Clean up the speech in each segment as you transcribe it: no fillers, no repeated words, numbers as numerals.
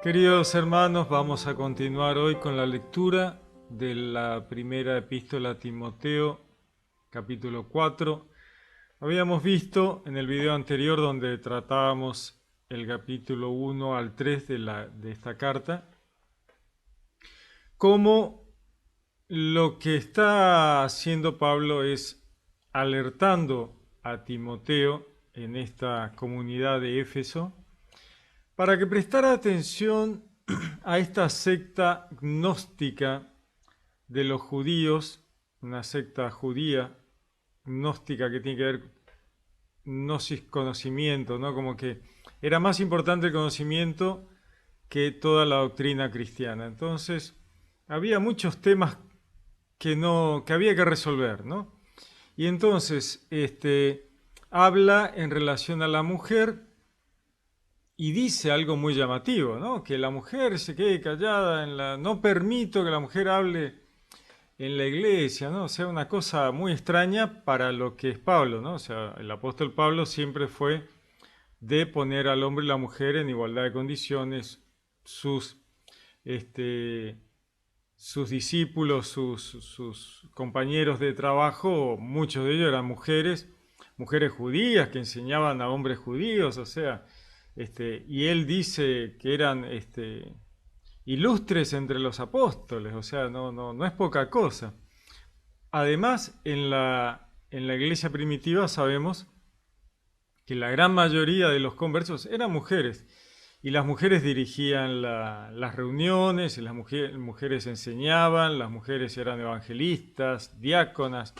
Queridos hermanos, vamos a continuar hoy con la lectura de la primera epístola a Timoteo, capítulo 4. Habíamos visto en el video anterior donde tratábamos el capítulo 1 al 3 de esta carta, cómo lo que está haciendo Pablo es alertando a Timoteo en esta comunidad de Éfeso para que prestara atención a esta secta gnóstica de los judíos, una secta judía gnóstica que tiene que ver gnosis, conocimiento, ¿no? Como que era más importante el conocimiento que toda la doctrina cristiana. Entonces, había muchos temas que había que resolver, ¿no? Y entonces, habla en relación a la mujer y dice algo muy llamativo, ¿no? Que la mujer se quede callada no permito que la mujer hable en la iglesia, ¿no? O sea, una cosa muy extraña para lo que es Pablo, ¿no? O sea, el apóstol Pablo siempre fue de poner al hombre y la mujer en igualdad de condiciones. Sus, este, sus discípulos, sus compañeros de trabajo, muchos de ellos eran mujeres judías que enseñaban a hombres judíos, o sea, y él dice que eran ilustres entre los apóstoles, o sea, no es poca cosa. Además, en la iglesia primitiva sabemos que la gran mayoría de los conversos eran mujeres, y las mujeres dirigían las reuniones, y las mujeres enseñaban, las mujeres eran evangelistas, diáconas,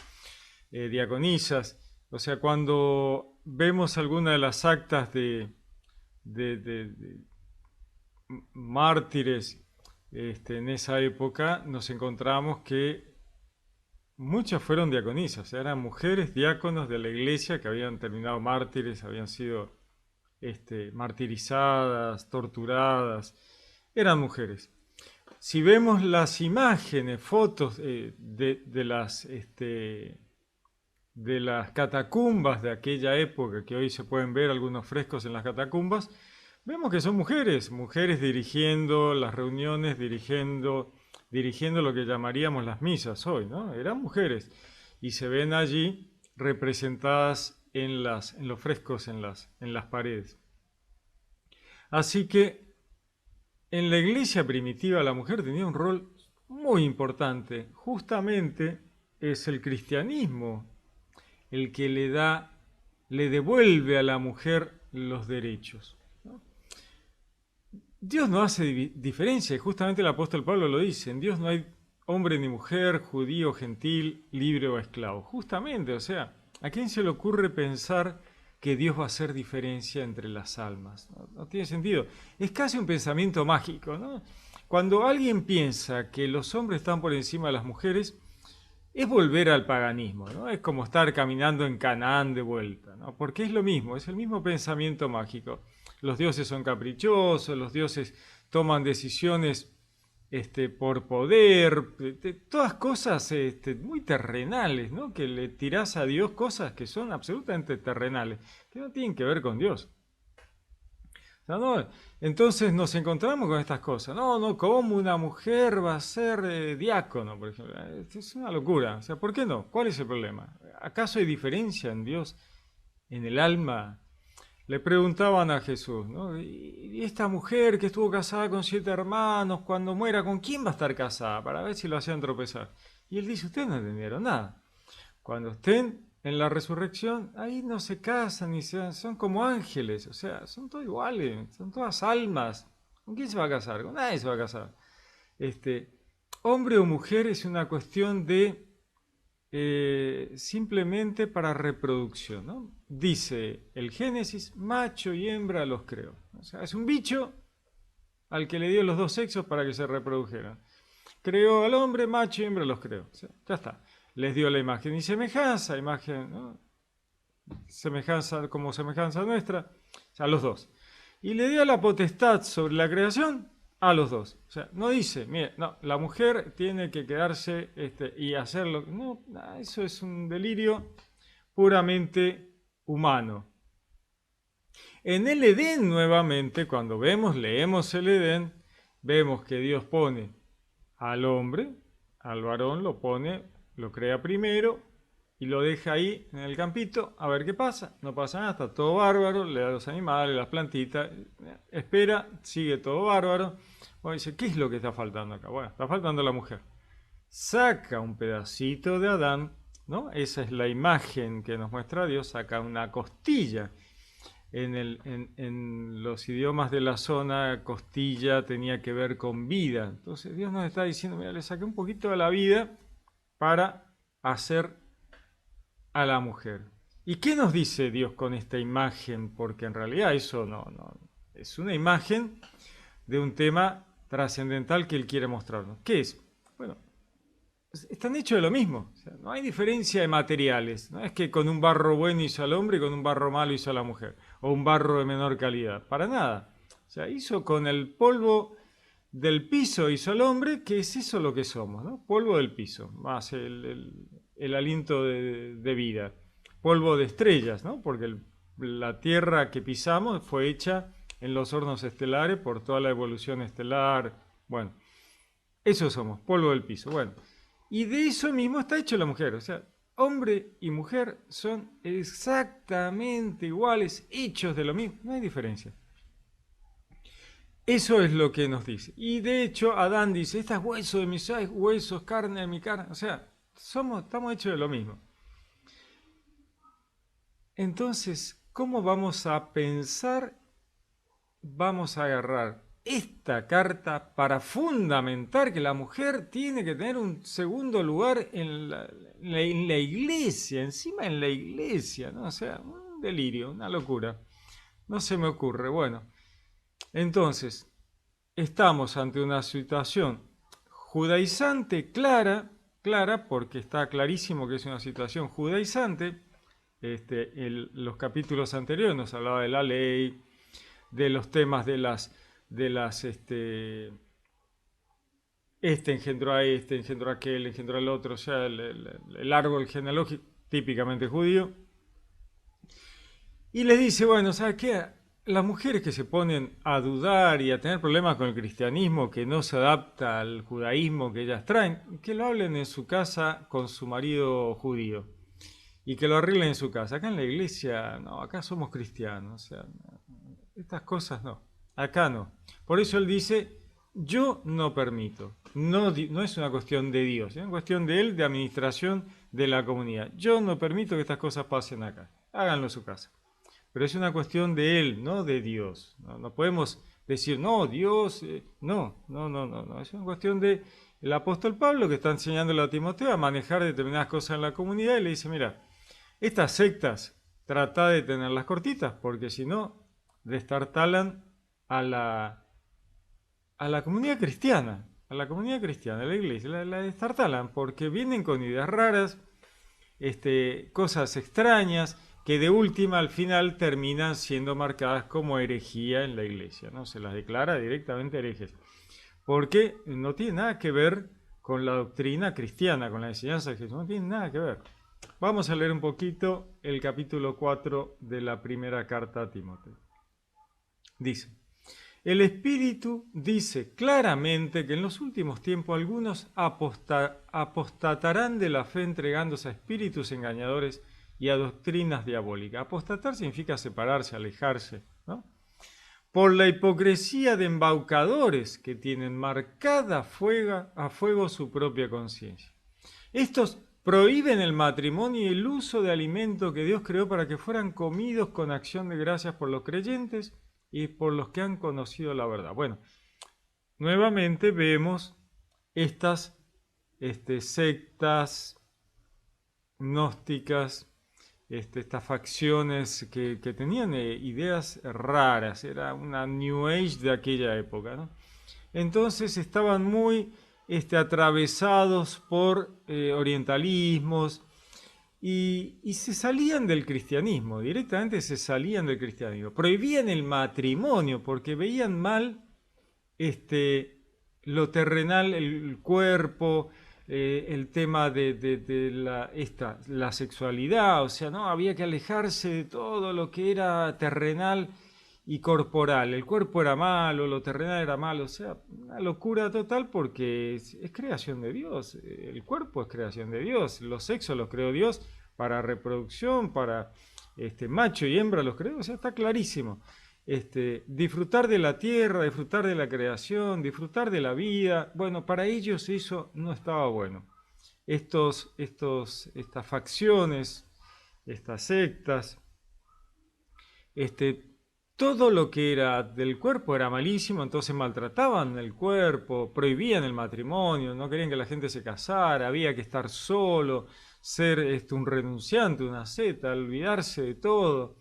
diaconisas. O sea, cuando vemos alguna de las actas de mártires en esa época, nos encontramos que muchas fueron diaconisas, eran mujeres diáconos de la iglesia que habían terminado mártires, habían sido martirizadas, torturadas, eran mujeres. Si vemos las imágenes, fotos de las catacumbas de aquella época, que hoy se pueden ver algunos frescos en las catacumbas, vemos que son mujeres dirigiendo las reuniones, dirigiendo lo que llamaríamos las misas hoy, ¿no? Eran mujeres y se ven allí representadas en los frescos, en las paredes. Así que en la iglesia primitiva la mujer tenía un rol muy importante. Justamente es el cristianismo el que le devuelve a la mujer los derechos. Dios no hace diferencia, y justamente el apóstol Pablo lo dice, en Dios no hay hombre ni mujer, judío, gentil, libre o esclavo. Justamente, o sea, ¿a quién se le ocurre pensar que Dios va a hacer diferencia entre las almas? No tiene sentido. Es casi un pensamiento mágico, ¿no? Cuando alguien piensa que los hombres están por encima de las mujeres, es volver al paganismo, ¿no? Es como estar caminando en Canaán de vuelta, ¿no? Porque es lo mismo, es el mismo pensamiento mágico. Los dioses son caprichosos, los dioses toman decisiones por poder, todas cosas muy terrenales, ¿no? Que le tirás a Dios cosas que son absolutamente terrenales, que no tienen que ver con Dios. ¿No? Entonces nos encontramos con estas cosas. No, ¿cómo una mujer va a ser diácono, por ejemplo? Es una locura. O sea, ¿por qué no? ¿Cuál es el problema? ¿Acaso hay diferencia en Dios, en el alma? Le preguntaban a Jesús, ¿no? ¿Y esta mujer que estuvo casada con 7 hermanos, cuando muera, con quién va a estar casada? Para ver si lo hacían tropezar. Y él dice, ustedes no entendieron nada. Cuando estén en la resurrección, ahí no se casan ni son como ángeles, o sea, son todos iguales, son todas almas. ¿Con quién se va a casar? Con nadie se va a casar. Hombre o mujer es una cuestión de simplemente para reproducción, ¿no? Dice el Génesis, macho y hembra los creó. O sea, es un bicho al que le dio los dos sexos para que se reprodujeran. Creó al hombre, macho y hembra los creó. O sea, ya está. Les dio la imagen y semejanza, imagen, ¿no? Semejanza como semejanza nuestra, a los dos. Y le dio la potestad sobre la creación a los dos. O sea, no dice, mire, no, la mujer tiene que quedarse y hacerlo. No, eso es un delirio puramente humano. En el Edén, nuevamente, cuando leemos el Edén, vemos que Dios pone al hombre, al varón, lo crea primero y lo deja ahí en el campito a ver qué pasa. No pasa nada, está todo bárbaro, le da a los animales, las plantitas, espera, sigue todo bárbaro. Bueno, dice, ¿qué es lo que está faltando acá? Bueno, está faltando la mujer. Saca un pedacito de Adán, ¿no? Esa es la imagen que nos muestra Dios, saca una costilla. En los idiomas de la zona, costilla tenía que ver con vida. Entonces Dios nos está diciendo, mira, le saqué un poquito de la vida para hacer a la mujer. ¿Y qué nos dice Dios con esta imagen? Porque en realidad eso no, es una imagen de un tema trascendental que Él quiere mostrarnos. ¿Qué es? Bueno, están hechos de lo mismo. O sea, no hay diferencia de materiales. No es que con un barro bueno hizo al hombre y con un barro malo hizo a la mujer. O un barro de menor calidad. Para nada. O sea, hizo con el polvo del piso hizo al hombre, que es eso lo que somos, ¿no? Polvo del piso, más el aliento de vida. Polvo de estrellas, ¿no? Porque la Tierra que pisamos fue hecha en los hornos estelares por toda la evolución estelar. Bueno, eso somos, polvo del piso. Bueno, y de eso mismo está hecho la mujer. O sea, hombre y mujer son exactamente iguales, hechos de lo mismo. No hay diferencia. Eso es lo que nos dice. Y de hecho, Adán dice, esta es hueso de mis huesos, carne de mi carne. O sea, estamos hechos de lo mismo. Entonces, ¿cómo vamos a pensar? Vamos a agarrar esta carta para fundamentar que la mujer tiene que tener un segundo lugar en la iglesia, encima en la iglesia, ¿no? O sea, un delirio, una locura. No se me ocurre. Bueno, entonces, estamos ante una situación judaizante clara porque está clarísimo que es una situación judaizante. Los capítulos anteriores nos hablaba de la ley, de los temas este engendró a este, engendró a aquel, engendró al otro, o sea, el árbol genealógico típicamente judío. Y les dice, bueno, ¿sabes qué? Las mujeres que se ponen a dudar y a tener problemas con el cristianismo, que no se adapta al judaísmo que ellas traen, que lo hablen en su casa con su marido judío y que lo arreglen en su casa. Acá en la iglesia, no, acá somos cristianos, o sea, estas cosas no, acá no. Por eso él dice, yo no permito, no es una cuestión de Dios, es una cuestión de él, de administración de la comunidad. Yo no permito que estas cosas pasen acá, háganlo en su casa. Pero es una cuestión de él, no de Dios. No podemos decir, no, Dios, no. Es una cuestión de el apóstol Pablo que está enseñándole a Timoteo a manejar determinadas cosas en la comunidad y le dice, mira, estas sectas trata de tenerlas cortitas porque si no, destartalan a la comunidad cristiana, a la iglesia, la destartalan porque vienen con ideas raras, cosas extrañas, que de última al final terminan siendo marcadas como herejía en la iglesia, ¿no? Se las declara directamente herejes, porque no tiene nada que ver con la doctrina cristiana, con la enseñanza de Jesús, no tiene nada que ver. Vamos a leer un poquito el capítulo 4 de la primera carta a Timoteo. Dice, el Espíritu dice claramente que en los últimos tiempos algunos apostatarán de la fe entregándose a espíritus engañadores y a doctrinas diabólicas. Apostatar significa separarse, alejarse, ¿no? Por la hipocresía de embaucadores que tienen marcada a fuego su propia conciencia. Estos prohíben el matrimonio y el uso de alimento que Dios creó para que fueran comidos con acción de gracias por los creyentes y por los que han conocido la verdad. Bueno, nuevamente vemos estas sectas gnósticas, estas facciones que tenían ideas raras, era una New Age de aquella época, ¿no? Entonces estaban muy atravesados por orientalismos y se salían del cristianismo, directamente se salían del cristianismo. Prohibían el matrimonio porque veían mal lo terrenal, el cuerpo, el tema de la sexualidad, o sea, no, había que alejarse de todo lo que era terrenal y corporal. El cuerpo era malo, lo terrenal era malo, o sea, una locura total porque es creación de Dios. El cuerpo es creación de Dios, los sexos los creó Dios para reproducción, para macho y hembra los creó, o sea, está clarísimo. Disfrutar de la tierra, disfrutar de la creación, disfrutar de la vida, bueno, para ellos eso no estaba bueno. Estas facciones, estas sectas, todo lo que era del cuerpo era malísimo, entonces maltrataban el cuerpo, prohibían el matrimonio, no querían que la gente se casara, había que estar solo, ser un renunciante, una asceta, olvidarse de todo.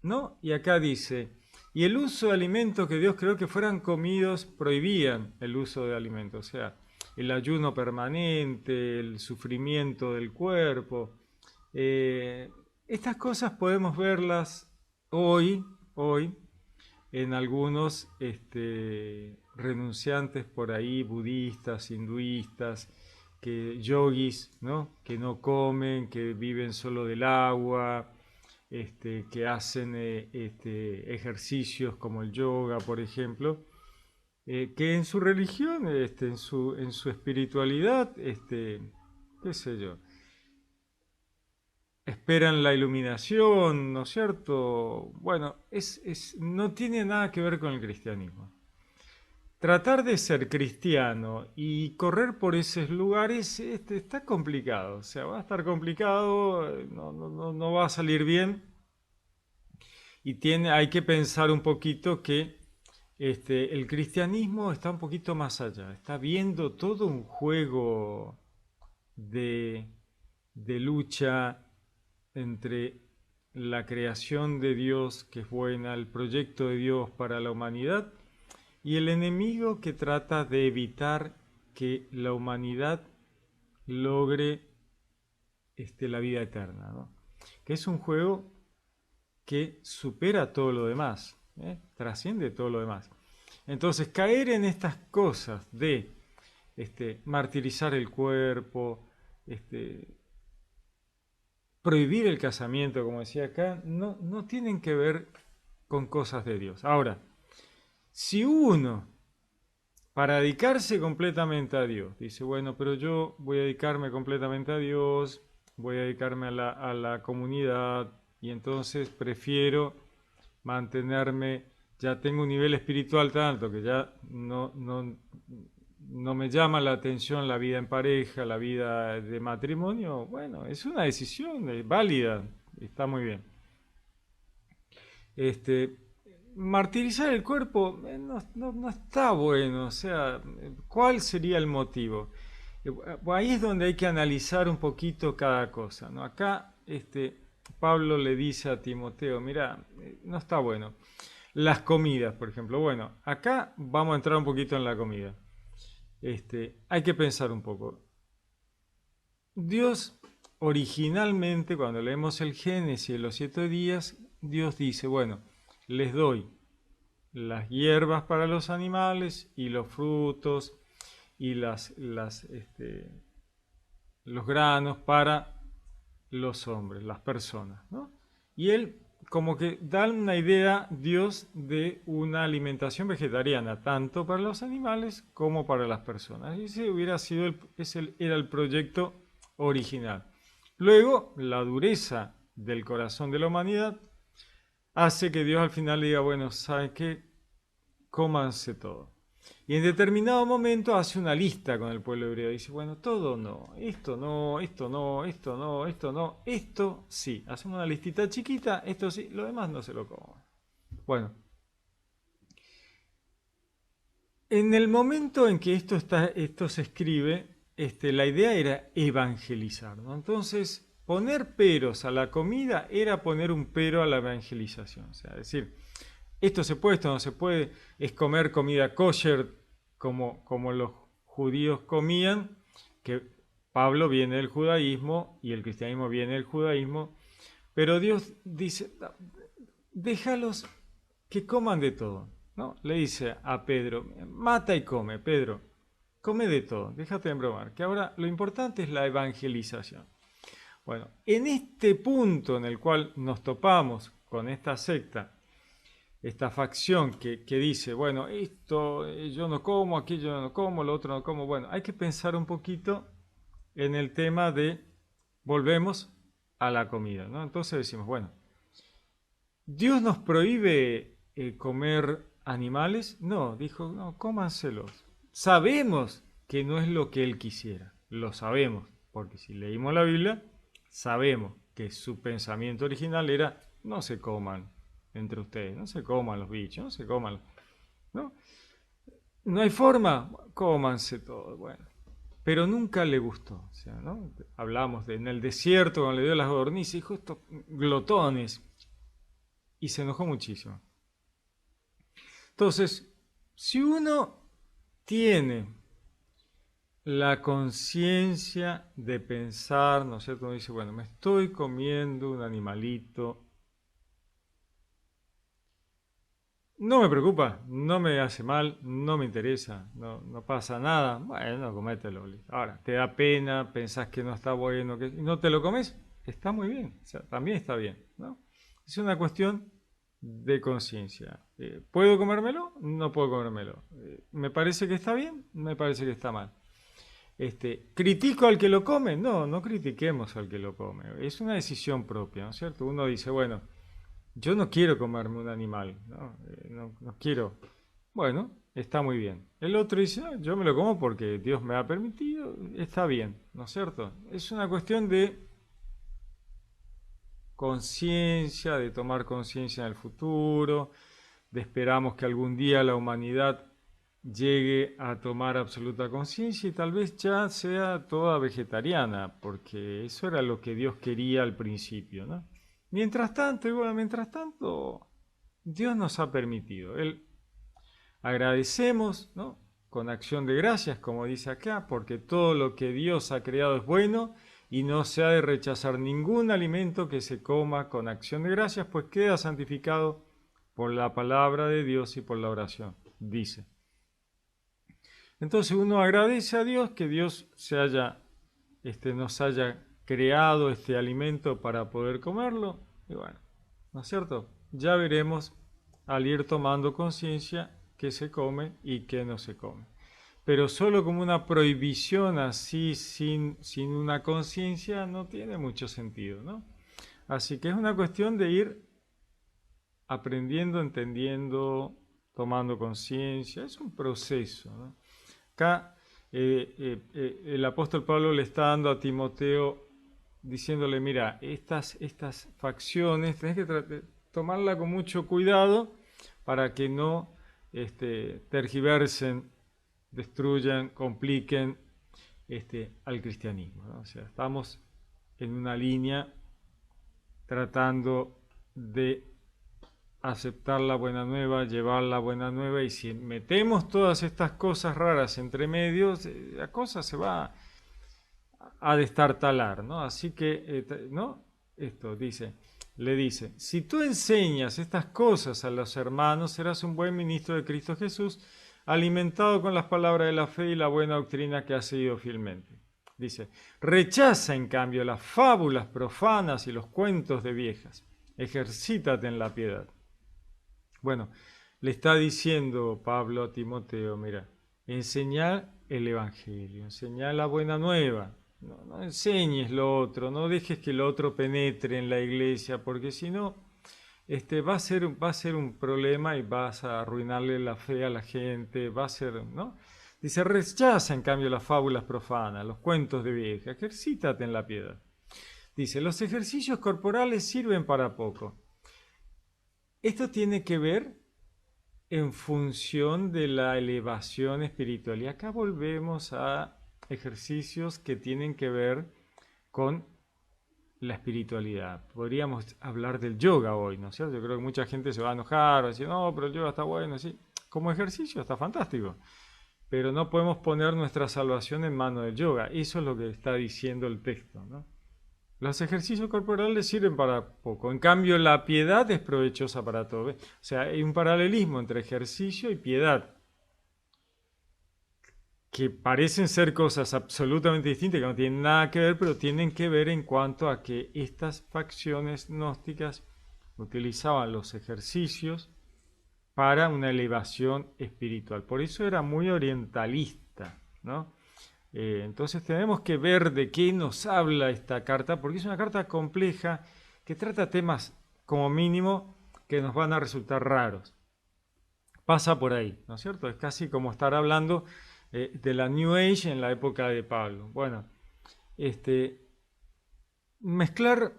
¿No? Y acá dice, y el uso de alimentos que Dios creó que fueran comidos, prohibían el uso de alimentos, o sea, el ayuno permanente, el sufrimiento del cuerpo. Estas cosas podemos verlas hoy, en algunos renunciantes por ahí, budistas, hinduistas, yogis, ¿no? Que no comen, que viven solo del agua, que hacen ejercicios como el yoga, por ejemplo, que en su religión, en su espiritualidad, qué sé yo, esperan la iluminación, ¿no es cierto? Bueno, no tiene nada que ver con el cristianismo. Tratar de ser cristiano y correr por esos lugares está complicado, o sea, va a estar complicado, no va a salir bien y hay que pensar un poquito que el cristianismo está un poquito más allá, está viendo todo un juego de, de lucha entre la creación de Dios, que es buena, el proyecto de Dios para la humanidad, y el enemigo que trata de evitar que la humanidad logre la vida eterna, ¿no? Que es un juego que supera todo lo demás, trasciende todo lo demás. Entonces, caer en estas cosas de martirizar el cuerpo, prohibir el casamiento, como decía acá, no tienen que ver con cosas de Dios. Ahora, si uno, para dedicarse completamente a Dios, dice, bueno, pero yo voy a dedicarme completamente a Dios, voy a dedicarme a la comunidad, y entonces prefiero mantenerme, ya tengo un nivel espiritual tan alto que ya no me llama la atención la vida en pareja, la vida de matrimonio. Bueno, es una decisión válida, está muy bien. Martirizar el cuerpo no está bueno, o sea, ¿cuál sería el motivo? Ahí es donde hay que analizar un poquito cada cosa, ¿no? Acá Pablo le dice a Timoteo, mira, no está bueno. Las comidas, por ejemplo. Bueno, acá vamos a entrar un poquito en la comida. Hay que pensar un poco. Dios originalmente, cuando leemos el Génesis de los 7 días, Dios dice, bueno, les doy las hierbas para los animales y los frutos y los granos para los hombres, las personas, ¿no? Y él como que da una idea, Dios, de una alimentación vegetariana, tanto para los animales como para las personas. Y ese hubiera sido era el proyecto original. Luego, la dureza del corazón de la humanidad hace que Dios al final le diga, bueno, ¿saben qué? Cómanse todo. Y en determinado momento hace una lista con el pueblo hebreo. Dice, bueno, todo no, esto no, esto no, esto no, esto no, esto sí. Hacemos una listita chiquita, esto sí, lo demás no se lo coman. Bueno, en el momento en que esto se escribe, la idea era evangelizar, ¿no? Entonces, poner peros a la comida era poner un pero a la evangelización. O sea, decir, esto se puede, esto no se puede, es comer comida kosher como los judíos comían, que Pablo viene del judaísmo y el cristianismo viene del judaísmo, pero Dios dice, déjalos que coman de todo, ¿no? Le dice a Pedro, mata y come, Pedro, come de todo, déjate de bromar, que ahora lo importante es la evangelización. Bueno, en este punto en el cual nos topamos con esta secta, esta facción que dice, bueno, esto yo no como, aquello yo no como, lo otro no como. Bueno, hay que pensar un poquito en el tema de, volvemos a la comida, ¿no? Entonces decimos, bueno, ¿Dios nos prohíbe comer animales? No, dijo, no, cómanselos. Sabemos que no es lo que Él quisiera, lo sabemos, porque si leímos la Biblia, sabemos que su pensamiento original era, no se coman entre ustedes, no se coman los bichos, no se coman, ¿no? No hay forma, cómanse todo, bueno. Pero nunca le gustó, o sea, ¿no? Hablamos de en el desierto, cuando le dio las codornices, dijo estos glotones, y se enojó muchísimo. Entonces, si uno tiene la conciencia de pensar, ¿no es cierto? Uno dice, bueno, me estoy comiendo un animalito, no me preocupa, no me hace mal, no me interesa, no pasa nada, bueno, comételo. Ahora, te da pena, pensás que no está bueno, que no te lo comes, está muy bien, o sea, también está bien, ¿no? Es una cuestión de conciencia. ¿Puedo comérmelo? No puedo comérmelo. ¿Me parece que está bien? Me parece que está mal. ¿Critico al que lo come? No, no critiquemos al que lo come. Es una decisión propia, ¿no es cierto? Uno dice, bueno, yo no quiero comerme un animal, ¿no? No quiero. Bueno, está muy bien. El otro dice, "Ah, yo me lo como porque Dios me ha permitido, está bien, ¿no es cierto? Es una cuestión de conciencia, de tomar conciencia en el futuro, de esperamos que algún día la humanidad llegue a tomar absoluta conciencia y tal vez ya sea toda vegetariana, porque eso era lo que Dios quería al principio, ¿no? Mientras tanto, Dios nos ha permitido. Él agradecemos, ¿no? Con acción de gracias, como dice acá, porque todo lo que Dios ha creado es bueno y no se ha de rechazar ningún alimento que se coma con acción de gracias, pues queda santificado por la palabra de Dios y por la oración, dice. Entonces uno agradece a Dios que Dios nos haya creado este alimento para poder comerlo, y bueno, ¿no es cierto? Ya veremos al ir tomando conciencia qué se come y qué no se come. Pero solo como una prohibición así, sin una conciencia, no tiene mucho sentido, ¿no? Así que es una cuestión de ir aprendiendo, entendiendo, tomando conciencia, es un proceso, ¿no? Acá el apóstol Pablo le está dando a Timoteo diciéndole, mira, estas facciones tenés que tomarla con mucho cuidado para que no tergiversen, destruyan, compliquen al cristianismo, ¿no? O sea, estamos en una línea tratando de aceptar la buena nueva, llevar la buena nueva, y si metemos todas estas cosas raras entre medios, la cosa se va a destartalar, ¿no? Así que, ¿no? Esto le dice, si tú enseñas estas cosas a los hermanos, serás un buen ministro de Cristo Jesús, alimentado con las palabras de la fe y la buena doctrina que has seguido fielmente. Dice, rechaza en cambio las fábulas profanas y los cuentos de viejas, ejercítate en la piedad. Bueno, le está diciendo Pablo a Timoteo, mira, enseñar el Evangelio, enseñar la buena nueva, no enseñes lo otro, no dejes que lo otro penetre en la iglesia, porque si no, va a ser un problema y vas a arruinarle la fe a la gente, va a ser, ¿no? Dice, rechaza en cambio las fábulas profanas, los cuentos de vieja, ejercítate en la piedad. Dice, los ejercicios corporales sirven para poco. Esto tiene que ver en función de la elevación espiritual. Y acá volvemos a ejercicios que tienen que ver con la espiritualidad. Podríamos hablar del yoga hoy, ¿no es cierto? Yo creo que mucha gente se va a enojar, va a decir, no, pero el yoga está bueno, sí. Como ejercicio está fantástico. Pero no podemos poner nuestra salvación en manos del yoga. Eso es lo que está diciendo el texto, ¿no? Los ejercicios corporales sirven para poco. En cambio, la piedad es provechosa para todo. O sea, hay un paralelismo entre ejercicio y piedad, que parecen ser cosas absolutamente distintas, que no tienen nada que ver, pero tienen que ver en cuanto a que estas facciones gnósticas utilizaban los ejercicios para una elevación espiritual. Por eso era muy orientalista, ¿no? Entonces tenemos que ver de qué nos habla esta carta, porque es una carta compleja que trata temas, como mínimo, que nos van a resultar raros. Pasa por ahí, ¿no es cierto? Es casi como estar hablando de la New Age en la época de Pablo. Bueno, mezclar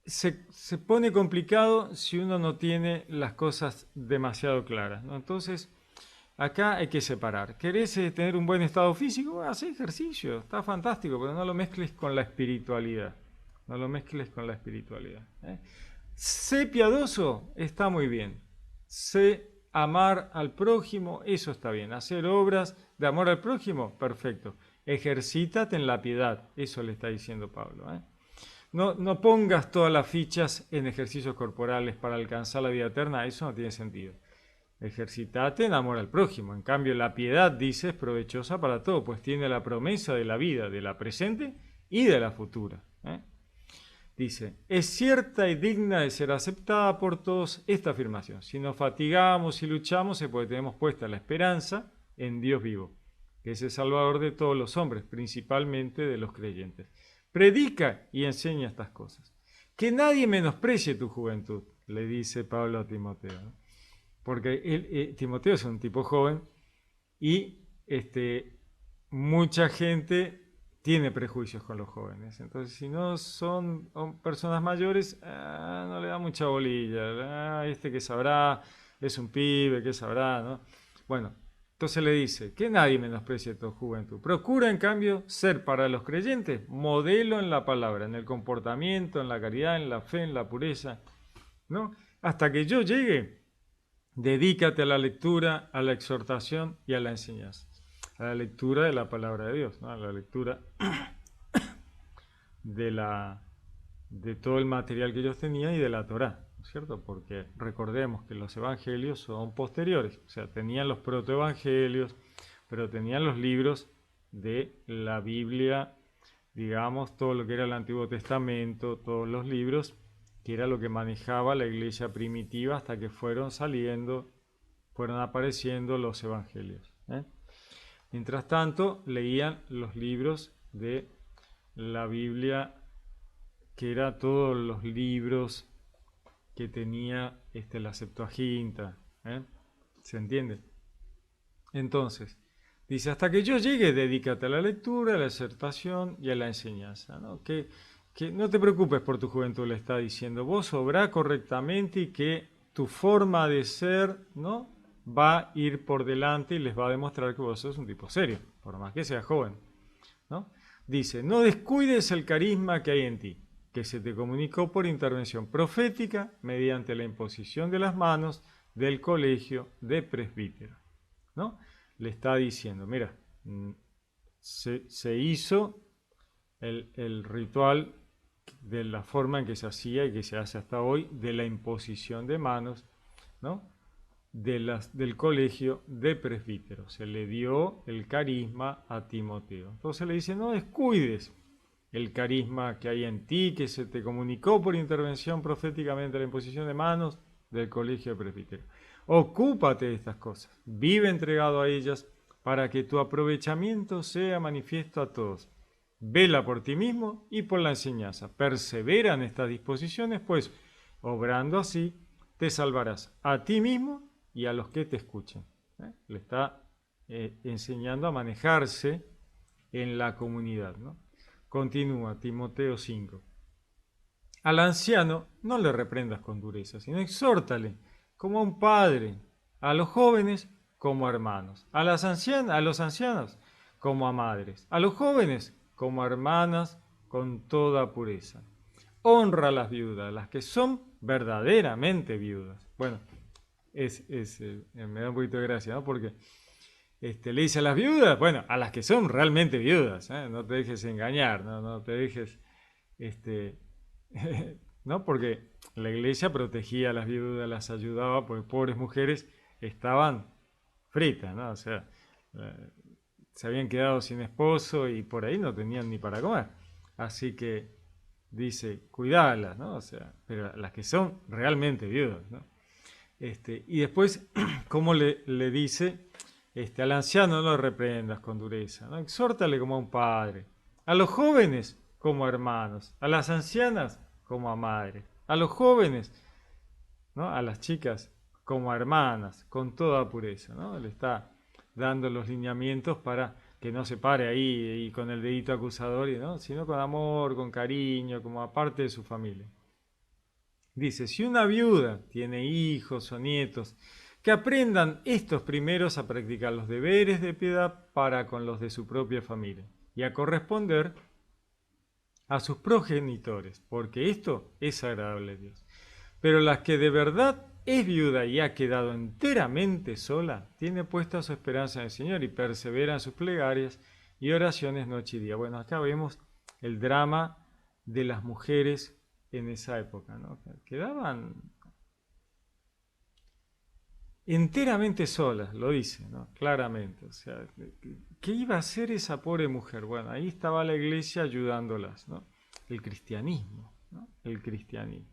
se pone complicado si uno no tiene las cosas demasiado claras, ¿no? Entonces, acá hay que separar. ¿Querés tener un buen estado físico? Haz ejercicio, está fantástico, pero no lo mezcles con la espiritualidad. No lo mezcles con la espiritualidad. Sé piadoso, está muy bien. Sé amar al prójimo, eso está bien. Hacer obras de amor al prójimo, perfecto. Ejercítate en la piedad, eso le está diciendo Pablo. No pongas todas las fichas en ejercicios corporales para alcanzar la vida eterna, eso no tiene sentido. Ejercitate en amor al prójimo. En cambio, la piedad, dice, es provechosa para todo, pues tiene la promesa de la vida, de la presente y de la futura. Dice, es cierta y digna de ser aceptada por todos esta afirmación. Si nos fatigamos y luchamos es porque tenemos puesta la esperanza en Dios vivo, que es el Salvador de todos los hombres, principalmente de los creyentes. Predica y enseña estas cosas. Que nadie menosprecie tu juventud, le dice Pablo a Timoteo, ¿no? Porque Timoteo es un tipo joven y mucha gente tiene prejuicios con los jóvenes. Entonces, si no son personas mayores, no le da mucha bolilla. Que sabrá, es un pibe, que sabrá, ¿no? Bueno, entonces le dice, que nadie menosprecie tu juventud. Procura, en cambio, ser para los creyentes modelo en la palabra, en el comportamiento, en la caridad, en la fe, en la pureza, ¿no? Hasta que yo llegue, dedícate a la lectura, a la exhortación y a la enseñanza. A la lectura de la palabra de Dios, ¿no? A la lectura de todo el material que ellos tenían y de la Torá, ¿no es cierto? Porque recordemos que los evangelios son posteriores, o sea, tenían los protoevangelios, pero tenían los libros de la Biblia, digamos, todo lo que era el Antiguo Testamento, todos los libros, que era lo que manejaba la iglesia primitiva hasta que fueron apareciendo los evangelios. Mientras tanto, leían los libros de la Biblia, que eran todos los libros que tenía la Septuaginta. ¿Se entiende? Entonces, dice, hasta que yo llegue, dedícate a la lectura, a la exhortación y a la enseñanza, ¿no? Que no te preocupes por tu juventud, le está diciendo. Vos obrá correctamente y que tu forma de ser, ¿no?, va a ir por delante y les va a demostrar que vos sos un tipo serio, por más que seas joven, ¿no? Dice, no descuides el carisma que hay en ti, que se te comunicó por intervención profética mediante la imposición de las manos del colegio de presbíteros, ¿no? Le está diciendo, mira, se hizo el ritual de la forma en que se hacía y que se hace hasta hoy, de la imposición de manos, ¿no?, del colegio de presbíteros. Se le dio el carisma a Timoteo. Entonces le dice, no descuides el carisma que hay en ti, que se te comunicó por intervención proféticamente la imposición de manos del colegio de presbíteros. Ocúpate de estas cosas, vive entregado a ellas para que tu aprovechamiento sea manifiesto a todos. Vela por ti mismo y por la enseñanza. Persevera en estas disposiciones, pues, obrando así, te salvarás a ti mismo y a los que te escuchen. Le está enseñando a manejarse en la comunidad, ¿no? Continúa Timoteo 5. Al anciano no le reprendas con dureza, sino exhórtale como a un padre, a los jóvenes como a hermanos, a los ancianos como a madres, a los jóvenes como a hermanas con toda pureza. Honra a las viudas, las que son verdaderamente viudas. Bueno, me da un poquito de gracia, ¿no? Porque le dice a las viudas, bueno, a las que son realmente viudas, no te dejes engañar, no te dejes, ¿no? Porque la iglesia protegía a las viudas, las ayudaba, porque pobres mujeres estaban fritas, ¿no? O sea, se habían quedado sin esposo y por ahí no tenían ni para comer. Así que dice, cuidalas, ¿no? O sea, pero las que son realmente viudas, ¿no? Y después, ¿cómo le dice? Al anciano no lo reprendas con dureza, ¿no? Exhórtale como a un padre. A los jóvenes como a hermanos. A las ancianas como a madres. A los jóvenes, ¿no? A las chicas como a hermanas, con toda pureza, ¿no? Le está dando los lineamientos para que no se pare ahí y con el dedito acusador, ¿no? Sino con amor, con cariño, como aparte de su familia. Dice, si una viuda tiene hijos o nietos, que aprendan estos primeros a practicar los deberes de piedad para con los de su propia familia y a corresponder a sus progenitores, porque esto es agradable a Dios. Pero las que de verdad es viuda y ha quedado enteramente sola, tiene puesta su esperanza en el Señor y persevera en sus plegarias y oraciones noche y día. Bueno, acá vemos el drama de las mujeres en esa época, ¿no? Quedaban enteramente solas, lo dice, ¿no? Claramente. O sea, ¿qué iba a hacer esa pobre mujer? Bueno, ahí estaba la iglesia ayudándolas, ¿no? El cristianismo, ¿no? El cristianismo.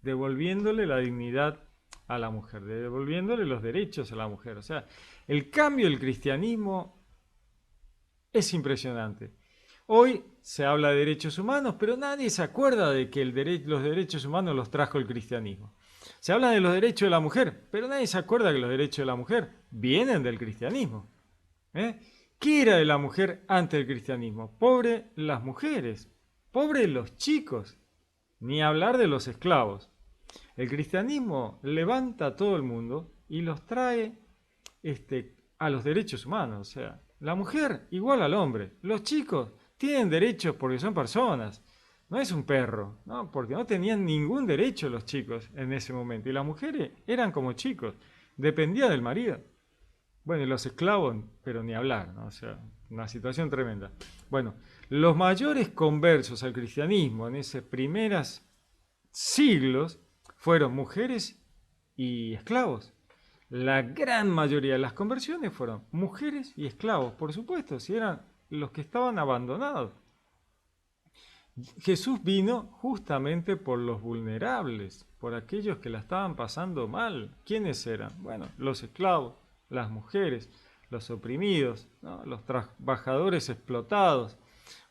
Devolviéndole la dignidad a la mujer, devolviéndole los derechos a la mujer. O sea, el cambio del cristianismo es impresionante. Hoy se habla de derechos humanos, pero nadie se acuerda de que los derechos humanos los trajo el cristianismo. Se habla de los derechos de la mujer, pero nadie se acuerda que los derechos de la mujer vienen del cristianismo. ¿Eh? ¿Qué era de la mujer antes del cristianismo? Pobre las mujeres, pobre los chicos, ni hablar de los esclavos. El cristianismo levanta a todo el mundo y los trae a los derechos humanos. O sea, la mujer igual al hombre. Los chicos tienen derechos porque son personas. No es un perro, ¿no? Porque no tenían ningún derecho los chicos en ese momento. Y las mujeres eran como chicos. Dependía del marido. Bueno, y los esclavos, pero ni hablar, ¿no? O sea, una situación tremenda. Bueno, los mayores conversos al cristianismo en esos primeros siglos fueron mujeres y esclavos. La gran mayoría de las conversiones fueron mujeres y esclavos, por supuesto, si eran los que estaban abandonados. Jesús vino justamente por los vulnerables, por aquellos que la estaban pasando mal. ¿Quiénes eran? Bueno, los esclavos, las mujeres, los oprimidos, ¿no? Los trabajadores explotados.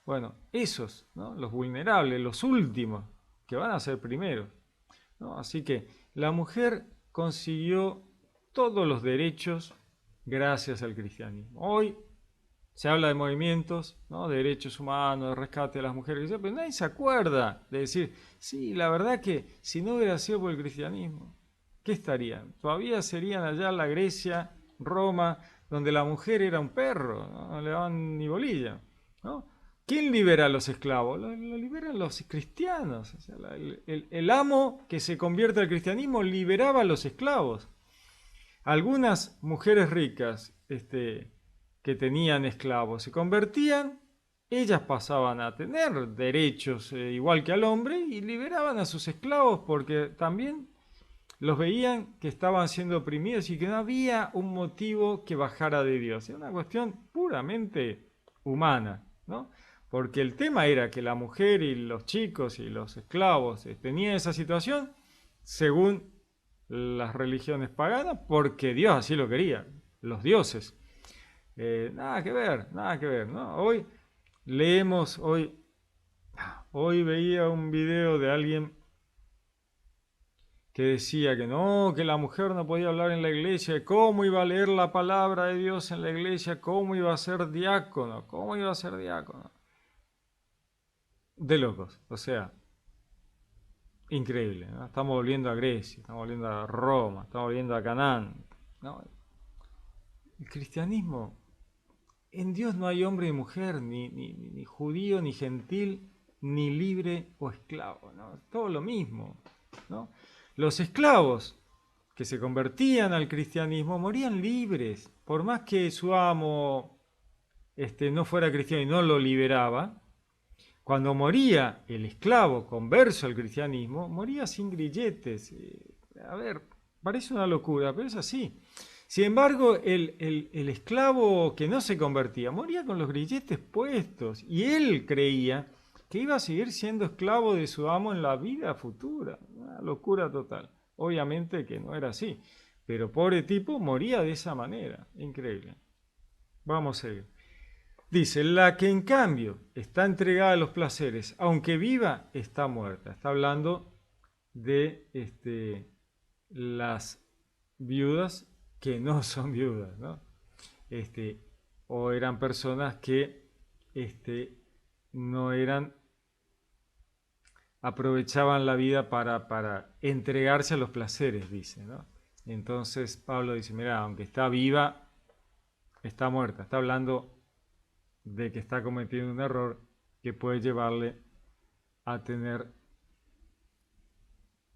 Bueno, esos, ¿no? Los vulnerables, los últimos, que van a ser primeros, ¿no? Así que la mujer consiguió todos los derechos gracias al cristianismo. Hoy se habla de movimientos, ¿no? De derechos humanos, de rescate de las mujeres, pero nadie se acuerda de decir, sí, la verdad que si no hubiera sido por el cristianismo, ¿qué estarían? Todavía serían allá la Grecia, Roma, donde la mujer era un perro, no le daban ni bolilla, ¿no? ¿Quién libera a los esclavos? Lo liberan los cristianos. O sea, el amo que se convierte al cristianismo liberaba a los esclavos. Algunas mujeres ricas que tenían esclavos se convertían, ellas pasaban a tener derechos igual que al hombre y liberaban a sus esclavos porque también los veían que estaban siendo oprimidos y que no había un motivo que bajara de Dios. Era una cuestión puramente humana, ¿no? Porque el tema era que la mujer y los chicos y los esclavos tenían esa situación según las religiones paganas, porque Dios así lo quería, los dioses. Nada que ver, ¿no? Hoy leemos, hoy veía un video de alguien que decía que no, que la mujer no podía hablar en la iglesia, cómo iba a leer la palabra de Dios en la iglesia, cómo iba a ser diácono. De locos, o sea, increíble, ¿no? Estamos volviendo a Grecia, estamos volviendo a Roma, estamos volviendo a Canaán, ¿no? El cristianismo, en Dios no hay hombre y mujer, ni judío, ni gentil, ni libre o esclavo, ¿no? Todo lo mismo, ¿no? Los esclavos que se convertían al cristianismo morían libres, por más que su amo no fuera cristiano y no lo liberaba. Cuando moría el esclavo converso al cristianismo, moría sin grilletes. A ver, parece una locura, pero es así. Sin embargo, el esclavo que no se convertía moría con los grilletes puestos y él creía que iba a seguir siendo esclavo de su amo en la vida futura. Una locura total. Obviamente que no era así, pero pobre tipo moría de esa manera. Increíble. Vamos a seguir. Dice, la que en cambio está entregada a los placeres, aunque viva, está muerta. Está hablando de las viudas que no son viudas, ¿no? O eran personas que no eran, aprovechaban la vida para entregarse a los placeres, dice, ¿no? Entonces Pablo dice, mira, aunque está viva, está muerta. Está hablando de que está cometiendo un error que puede llevarle a tener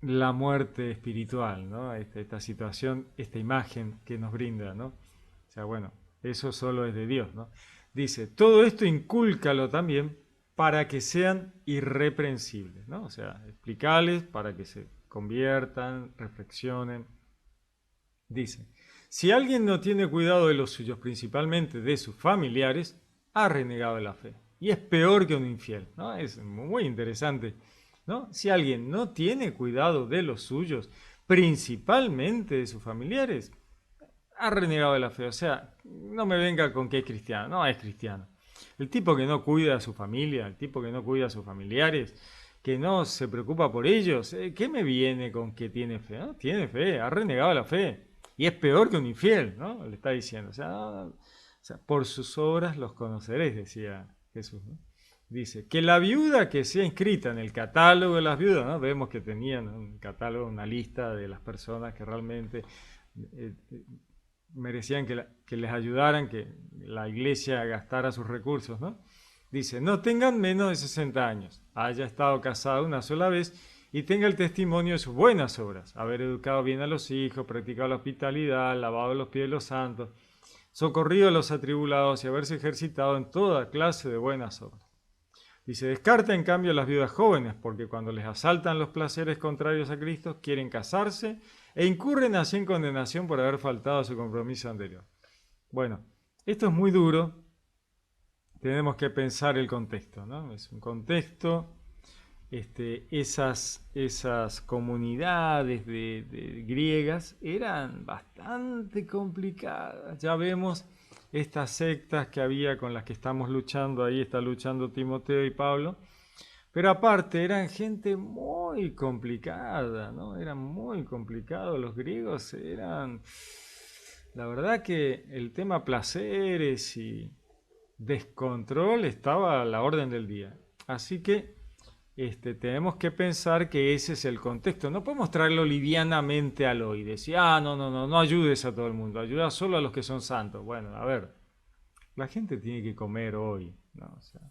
la muerte espiritual, ¿no? Esta situación, esta imagen que nos brinda, ¿no? O sea, bueno, eso solo es de Dios, ¿no? Dice, todo esto incúlcalo también para que sean irreprensibles, ¿no? O sea, explicarles para que se conviertan, reflexionen. Dice, si alguien no tiene cuidado de los suyos, principalmente de sus familiares, ha renegado de la fe. Y es peor que un infiel, ¿no? Es muy interesante, ¿no? Si alguien no tiene cuidado de los suyos, principalmente de sus familiares, ha renegado de la fe. O sea, no me venga con que es cristiano, no es cristiano. El tipo que no cuida a su familia, el tipo que no cuida a sus familiares, que no se preocupa por ellos, ¿qué me viene con que tiene fe? ¿No? Tiene fe, ha renegado de la fe. Y es peor que un infiel, ¿no? Le está diciendo. O sea, por sus obras los conoceréis, decía Jesús, ¿no? Dice, que la viuda que sea inscrita en el catálogo de las viudas, ¿no? Vemos que tenían un catálogo, una lista de las personas que realmente merecían que les ayudaran, que la iglesia gastara sus recursos, ¿no? Dice, no tengan menos de 60 años, haya estado casado una sola vez y tenga el testimonio de sus buenas obras, haber educado bien a los hijos, practicado la hospitalidad, lavado los pies de los santos, socorrido a los atribulados y haberse ejercitado en toda clase de buenas obras. Dice, descarta en cambio a las viudas jóvenes, porque cuando les asaltan los placeres contrarios a Cristo, quieren casarse e incurren así en condenación por haber faltado a su compromiso anterior. Bueno, esto es muy duro. Tenemos que pensar el contexto, ¿no? Es un contexto, esas comunidades de griegas eran bastante complicadas. Ya vemos estas sectas que había con las que estamos luchando, ahí está luchando Timoteo y Pablo, pero aparte eran gente muy complicada, ¿no? Eran muy complicados, los griegos eran, la verdad que el tema placeres y descontrol estaba a la orden del día. Así que tenemos que pensar que ese es el contexto. No podemos traerlo livianamente al hoy. Decir, no ayudes a todo el mundo, ayuda solo a los que son santos. Bueno, a ver, la gente tiene que comer hoy, ¿no? O sea,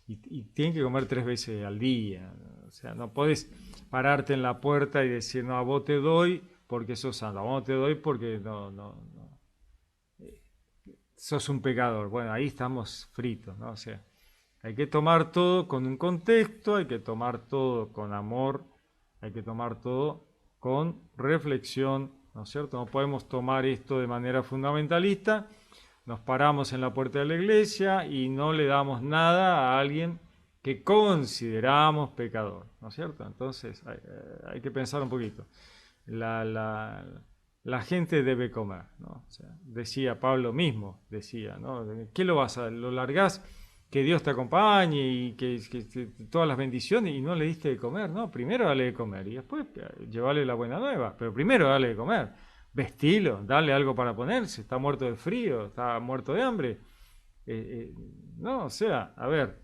y tiene que comer 3 veces al día, ¿no? O sea, no puedes pararte en la puerta y decir, no, a vos te doy porque sos santo, a vos te doy porque no. Sos un pecador. Bueno, ahí estamos fritos, ¿no? O sea, hay que tomar todo con un contexto, hay que tomar todo con amor, hay que tomar todo con reflexión, ¿no es cierto? No podemos tomar esto de manera fundamentalista, nos paramos en la puerta de la iglesia y no le damos nada a alguien que consideramos pecador, ¿no es cierto? Entonces hay que pensar un poquito. La gente debe comer, ¿no? O sea, decía Pablo mismo, decía, ¿no? ¿Qué lo largás? Que Dios te acompañe y que todas las bendiciones y no le diste de comer, ¿no? Primero dale de comer y después llevarle la buena nueva, pero primero dale de comer, vestilo, dale algo para ponerse, está muerto de frío, está muerto de hambre, no, o sea, a ver,